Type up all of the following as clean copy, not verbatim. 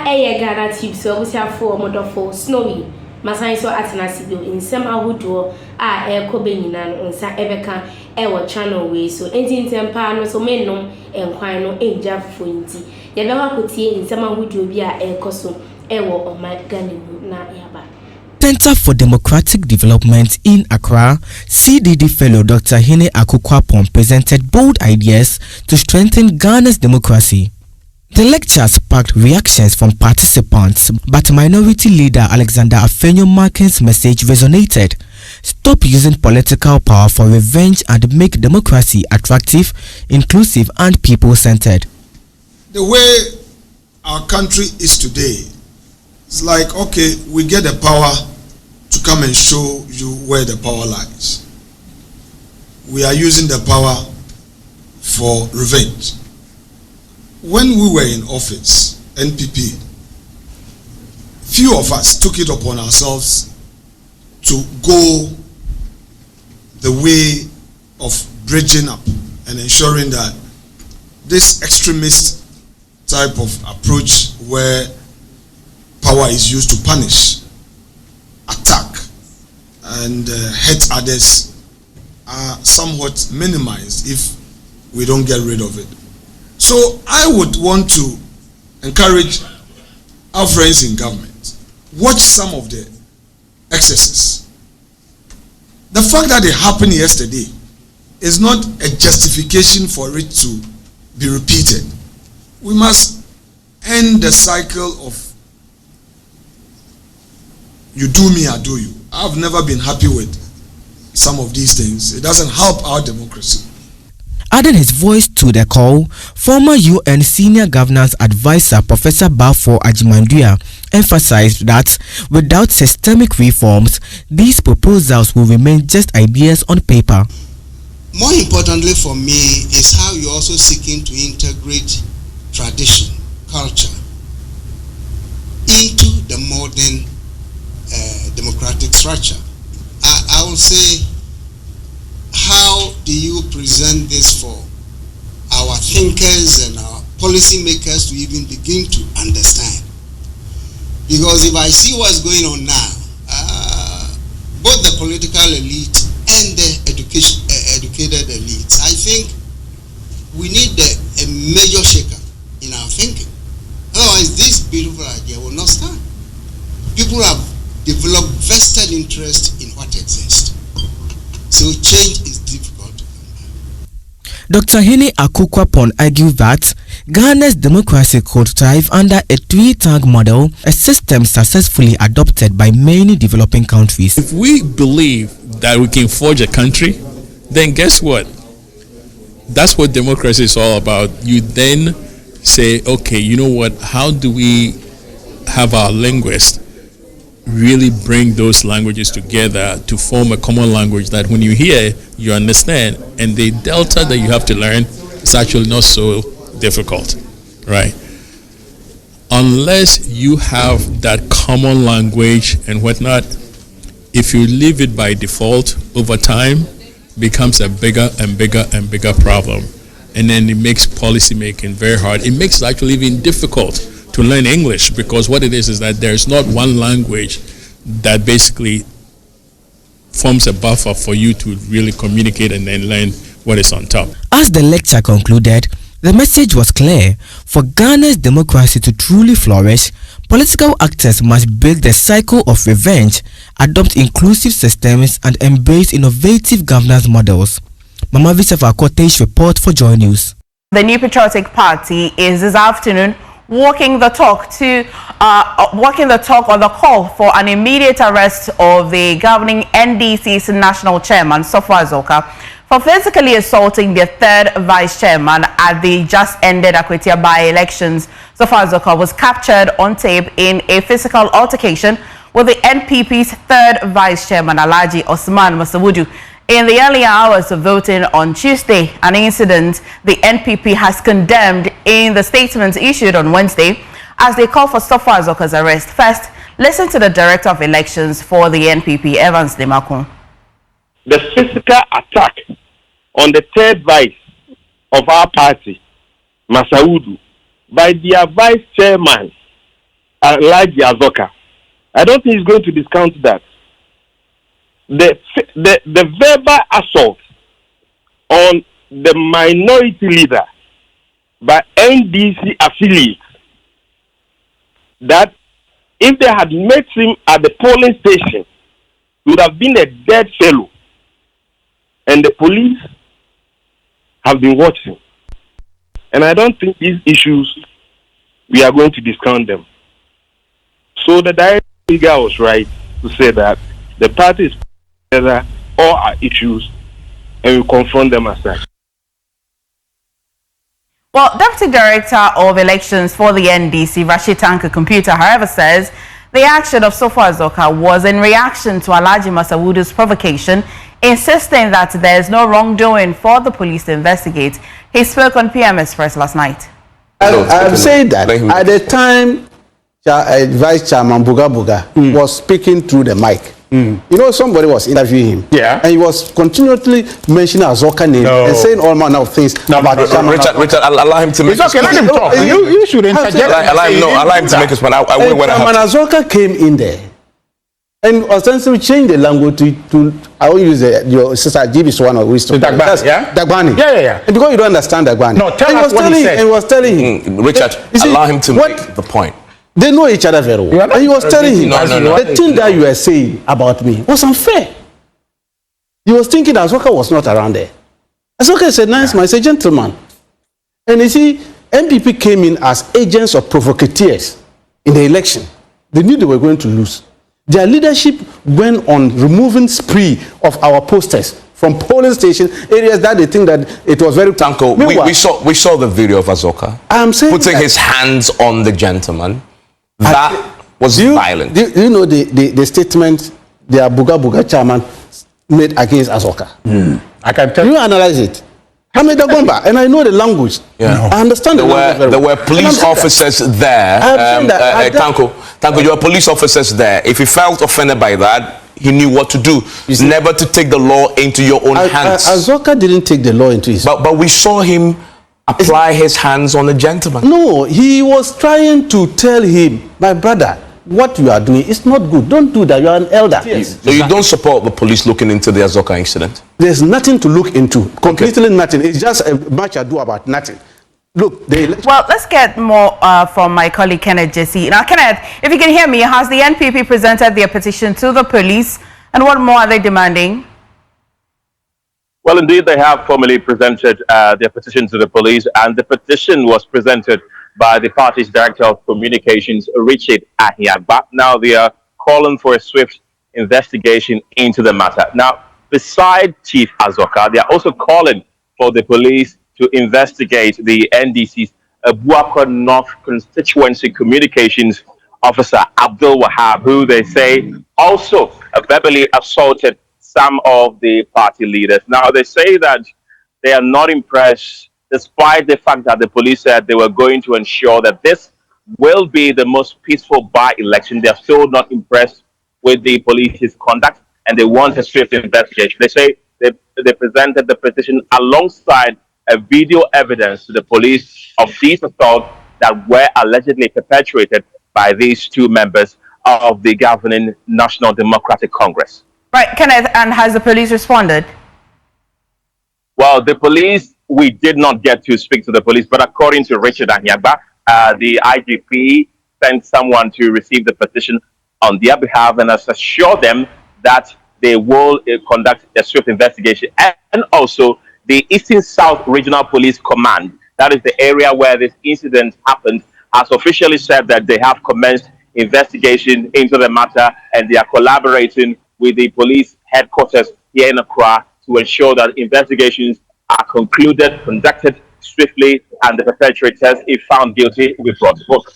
eye Ghanatube so we have for model snowy masan so atenasibio insem ahodo a ekobe nyina no nsa ebeka ewo channel we so enti ntempa no so mennom enkwan no enja fonti ye be wakotie insem ahodo bi a ekoso ewo omaganimu na yaba. Center for Democratic Development in Accra, CDD fellow Dr. Hene Akukwapon presented bold ideas to strengthen Ghana's democracy. The lecture sparked reactions from participants, but minority leader Alexander Afenyo Makins' message resonated. Stop using political power for revenge and make democracy attractive, inclusive and people-centered. The way our country is today, it's like, okay, we get the power to come and show you where the power lies. We are using the power for revenge. When we were in office, NPP, few of us took it upon ourselves to go the way of bridging up and ensuring that this extremist type of approach where power is used to punish, attack, and hurt others are somewhat minimized if we don't get rid of it. So I would want to encourage our friends in government, watch some of the excesses. The fact that it happened yesterday is not a justification for it to be repeated. We must end the cycle of you do me, I do you. I've never been happy with some of these things. It doesn't help our democracy. Adding his voice to the call, former UN Senior Governance Advisor Professor Bafo Ajimandua emphasized that without systemic reforms, these proposals will remain just ideas on paper. More importantly for me is how you're also seeking to integrate tradition, culture into the modern democratic structure. I will say, how do you present this for our thinkers and our policy makers to even begin to understand? Because if I see what's going on now, both the political elite and the educated elites, I think we need a major shaker in our thinking. Otherwise, this beautiful idea will not stand. People have developed vested interest in what exists. So change is difficult. Dr. Hene Akukwapon argued that Ghana's democracy could thrive under a three-tiered model, a system successfully adopted by many developing countries. If we believe that we can forge a country, then guess what? That's what democracy is all about. You then say, okay, you know what? How do we have our linguists really bring those languages together to form a common language that when you hear, you understand, and the delta that you have to learn is actually not so difficult, right? Unless you have that common language and whatnot, if you leave it by default over time, becomes a bigger and bigger and bigger problem. And then it makes policy making very hard. It makes it actually even difficult to learn English, because what it is that there's not one language that basically forms a buffer for you to really communicate and then learn what is on top. As the lecture concluded, the message was clear. For Ghana's democracy to truly flourish, political actors must break the cycle of revenge, adopt inclusive systems, and embrace innovative governance models. Mama Visa for Akwatia report for Joy News. The New Patriotic Party is this afternoon walking the talk on the call for an immediate arrest of the governing NDC's national chairman, Sofo Azoka, for physically assaulting the third vice chairman at the just ended Akwatia by-elections. Sofo Azoka was captured on tape in a physical altercation with the NPP's third vice chairman, Alhaji Osman Masawudu, in the earlier hours of voting on Tuesday, an incident the NPP has condemned in the statement issued on Wednesday as they call for Sofo Azoka's arrest. First, listen to the Director of Elections for the NPP, Evans Demakun. The physical attack on the third vice of our party, Masawudu, by their vice chairman, Alhaji Azoka. I don't think he's going to discount that. The verbal assault on the minority leader by NDC affiliates, that if they had met him at the polling station, he would have been a dead fellow. And the police have been watching. And I don't think these issues, we are going to discount them. So the director was right to say that the party is together all our issues and we confront them as such. Well, Deputy Director of Elections for the NDC, Rashid Tanko Computer, however, says the action of Sofo Azoka was in reaction to Alhaji Masawudu's provocation, insisting that there is no wrongdoing for the police to investigate. He spoke on PM Express last night. I've said that at the time Vice Chairman Buga was speaking through the mic. You know, somebody was interviewing him, and he was continually mentioning Azoka name and saying all manner of things about the chairman. Richard, allow him to make his point. Let him talk. You should interject. Allow him to make his point. Chairman Azoka came in there and ostensibly changed the language to I will use your sister Gibi's one of wisdom. Dagbani. Yeah. And because you don't understand Dagbani. No, tell us what he said. And he was telling him. Richard, allow him to make the point. They know each other very well. And he was telling him, the thing that you were saying about me was unfair. He was thinking Azoka was not around there. Azoka is a nice man, he's a gentleman. And you see, NPP came in as agents of provocateurs in the election. They knew they were going to lose. Their leadership went on removing spree of our posters from polling station areas that they think that it was very... Tanko, we saw the video of Azoka putting his hands on the gentleman. That was violent. Do you know the statement the Buga chairman made against Azoka? I can tell you. Analyze it. Hamid Agomba, and I know the language. I understand there were police officers there. Tanko, you were police officers there. If he felt offended by that, he knew what to do. Never to take the law into your own hands. Azoka didn't take the law into his hands. But we saw him apply his hands on a gentleman. No, he was trying to tell him, my brother, what you are doing is not good. Don't do that. You are an elder. Yes. So you don't support the police looking into the Azoka incident? There's nothing to look into. Completely nothing. It's just a much ado about nothing. Look, well, let's get more from my colleague Kenneth Jesse. Now, Kenneth, if you can hear me, has the NPP presented their petition to the police, and what more are they demanding? Well, indeed, they have formally presented their petition to the police, and the petition was presented by the party's Director of Communications, Richard Ahiagba. Now, they are calling for a swift investigation into the matter. Now, beside Chief Azoka, they are also calling for the police to investigate the NDC's Abuakwa North Constituency Communications Officer, Abdul Wahab, who they say also verbally assaulted some of the party leaders. Now, they say that they are not impressed, despite the fact that the police said they were going to ensure that this will be the most peaceful by-election. They are still not impressed with the police's conduct, and they want a swift investigation. They say they presented the petition alongside a video evidence to the police of these assaults that were allegedly perpetrated by these two members of the governing National Democratic Congress. Right, Kenneth, and has the police responded? Well, the police, we did not get to speak to the police, but according to Richard Ahiagba, the IGP sent someone to receive the petition on their behalf and has assured them that they will conduct a swift investigation. And also, the Eastern South Regional Police Command, that is the area where this incident happened, has officially said that they have commenced investigation into the matter and they are collaborating with the police headquarters here in Accra to ensure that investigations are conducted swiftly, and the perpetrators, if found guilty, will be brought to book.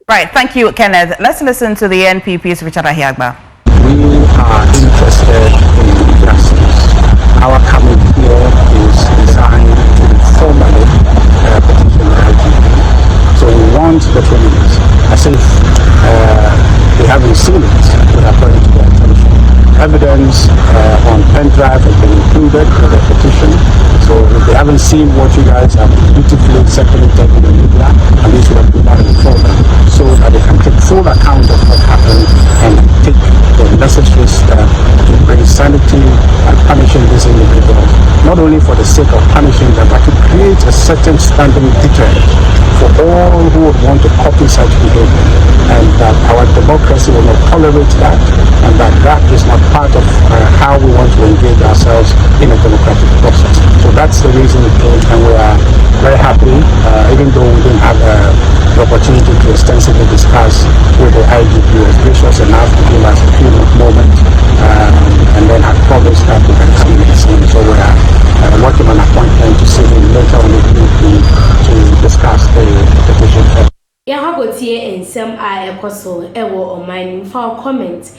Right, thank you, Kenneth. Let's listen to the NPP's Richard Ahiagba. We are interested in justice. Our coming here is designed to formally petition the IGP. So we want the police, as if they haven't seen it, but according to their attention. Evidence on pen drive has been included in the petition. So if they haven't seen what you guys have beautifully circulated in the media, at least we have put that before them so that they can take full only for the sake of punishing them, but to create a certain standing deterrent for all who would want to copy such behavior, and that our democracy will not tolerate that, and that is not part of how we want to engage ourselves in a democratic process. So that's the reason we came, and we are very happy, even though we didn't have the opportunity to extensively discuss with the IGP. Was gracious enough to give us a few moments, and then had promised that we can come and see him. So we are working on an appointment to see him later on the evening to discuss the petition. Yahagotie and some I apostle ewo on my for comment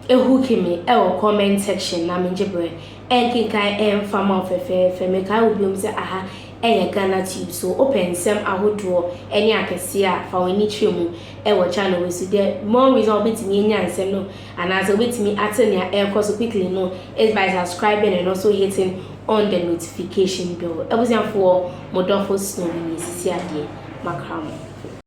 ehukimi ewo comment section na menjebre enkinkan enfama ofefe meka obiom se aha eye Ghanatube so open sem ahodo eni akese a fa wani twemu ewo channel we so there more reason obetimi nya nsem no anaso obetimi atene a ekoso quickly no is by subscribing and also hitting on the notification bell ebusian for modofo snow ni sisi ade makram.